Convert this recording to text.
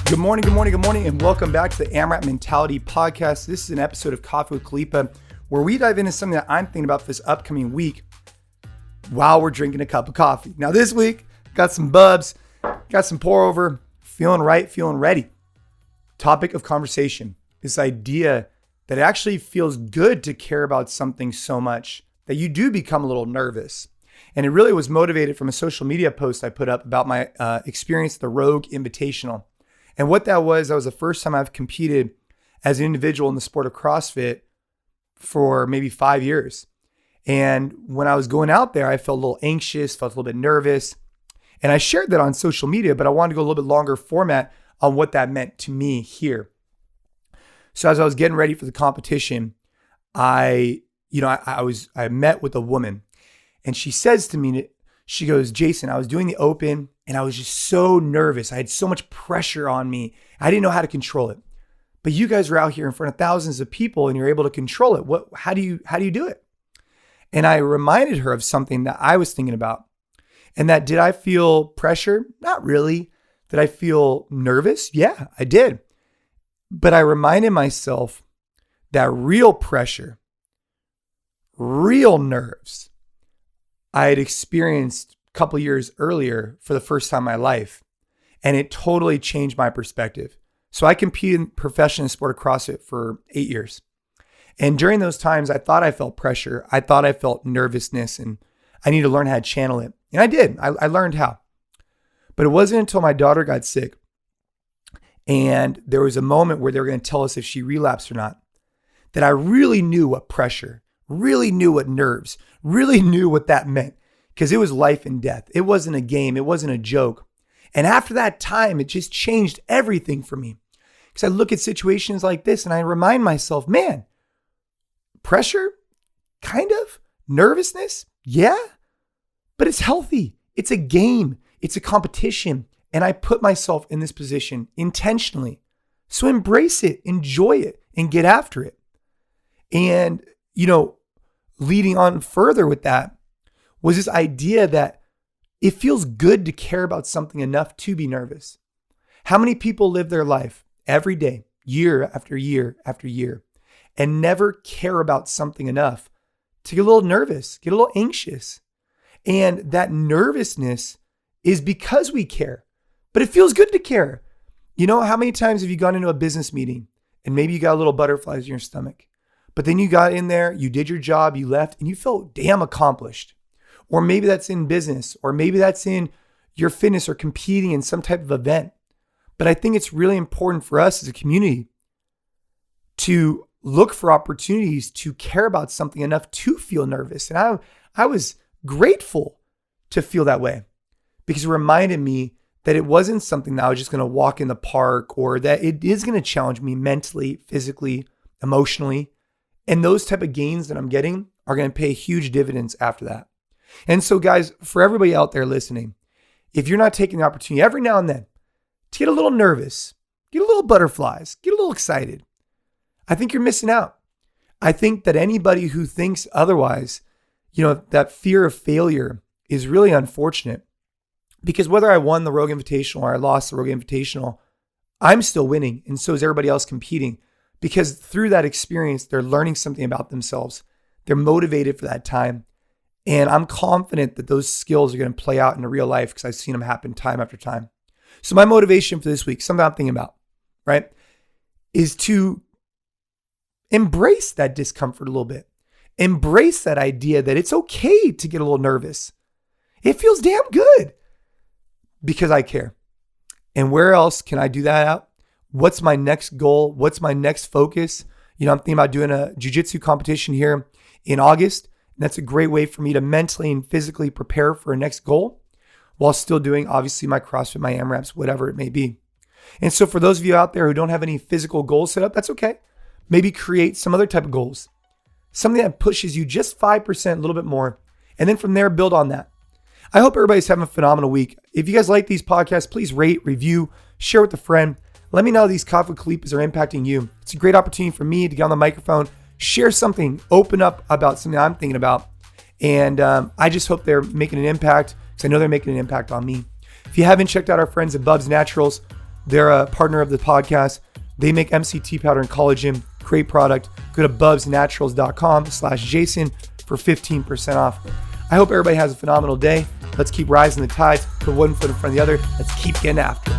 Good morning, and welcome back to the AMRAP Mentality Podcast. This is an episode of Coffee with Khalipa, where we dive into something that I'm thinking about this upcoming week while we're drinking a cup of coffee. Now this week, got some BUBS, got some pour over, feeling right, feeling ready. Topic of conversation, this idea that it actually feels good to care about something so much that you do become a little nervous. And it really was motivated from a social media post I put up about my experience at the Rogue Invitational. And what that was the first time I've competed as an individual in the sport of CrossFit for maybe 5 years. And when I was going out there, I felt a little anxious, felt a little bit nervous. And I shared that on social media, but I wanted to go a little bit longer format on what that meant to me here. So as I was getting ready for the competition, I met with a woman, and she says to me, she goes, "Jason, I was doing the open and I was just so nervous. I had so much pressure on me. I didn't know how to control it. But you guys are out here in front of thousands of people and you're able to control it. How do you do it?" And I reminded her of something that I was thinking about. And that, did I feel pressure? Not really. Did I feel nervous? Yeah, I did. But I reminded myself that real pressure, real nerves, I had experienced a couple years earlier for the first time in my life. And it totally changed my perspective. So I competed professionally in the sport of CrossFit for 8 years. And during those times, I thought I felt pressure. I thought I felt nervousness, and I need to learn how to channel it. And I did. I learned how. But it wasn't until my daughter got sick and there was a moment where they were going to tell us if she relapsed or not, that I really knew what pressure, really knew what nerves, really knew what that meant, because it was life and death. It wasn't a game. It wasn't a joke. And after that time, it just changed everything for me. Because I look at situations like this and I remind myself, man, pressure, kind of, nervousness, yeah, but it's healthy. It's a game. It's a competition. And I put myself in this position intentionally. So embrace it, enjoy it, and get after it. And, leading on further with that was this idea that it feels good to care about something enough to be nervous. How many people live their life every day, year after year after year, and never care about something enough to get a little nervous, get a little anxious? And that nervousness is because we care, but it feels good to care. How many times have you gone into a business meeting and maybe you got a little butterflies in your stomach, but then you got in there, you did your job, you left, and you felt damn accomplished? Or maybe that's in business, or maybe that's in your fitness or competing in some type of event. But I think it's really important for us as a community to look for opportunities to care about something enough to feel nervous. And I was grateful to feel that way, because it reminded me that it wasn't something that I was just going to walk in the park, or that it is going to challenge me mentally, physically, emotionally. And those type of gains that I'm getting are going to pay huge dividends after that. And so guys, for everybody out there listening, if you're not taking the opportunity every now and then to get a little nervous, get a little butterflies, get a little excited, I think you're missing out. I think that anybody who thinks otherwise, that fear of failure is really unfortunate, because whether I won the Rogue Invitational or I lost the Rogue Invitational, I'm still winning, and so is everybody else competing, because through that experience, they're learning something about themselves. They're motivated for that time. And I'm confident that those skills are going to play out in real life, because I've seen them happen time after time. So my motivation for this week, something I'm thinking about, right, is to embrace that discomfort a little bit. Embrace that idea that it's okay to get a little nervous. It feels damn good because I care. And where else can I do that out? What's my next goal? What's my next focus? I'm thinking about doing a jiu-jitsu competition here in August. And that's a great way for me to mentally and physically prepare for a next goal while still doing, obviously, my CrossFit, my AMRAPs, whatever it may be. And so for those of you out there who don't have any physical goals set up, that's okay. Maybe create some other type of goals, something that pushes you just 5%, a little bit more. And then from there, build on that. I hope everybody's having a phenomenal week. If you guys like these podcasts, please rate, review, share with a friend. Let me know how these Coffee with Khalipas are impacting you. It's a great opportunity for me to get on the microphone, share something, open up about something I'm thinking about. And I just hope they're making an impact, because I know they're making an impact on me. If you haven't checked out our friends at BUBS Naturals, They're a partner of the podcast. They make MCT powder and collagen. Great product. Go to bubsnaturals.com/Jason for 15% off. I hope everybody has a phenomenal day. Let's keep rising the tides. Put one foot in front of the other. Let's keep getting after it.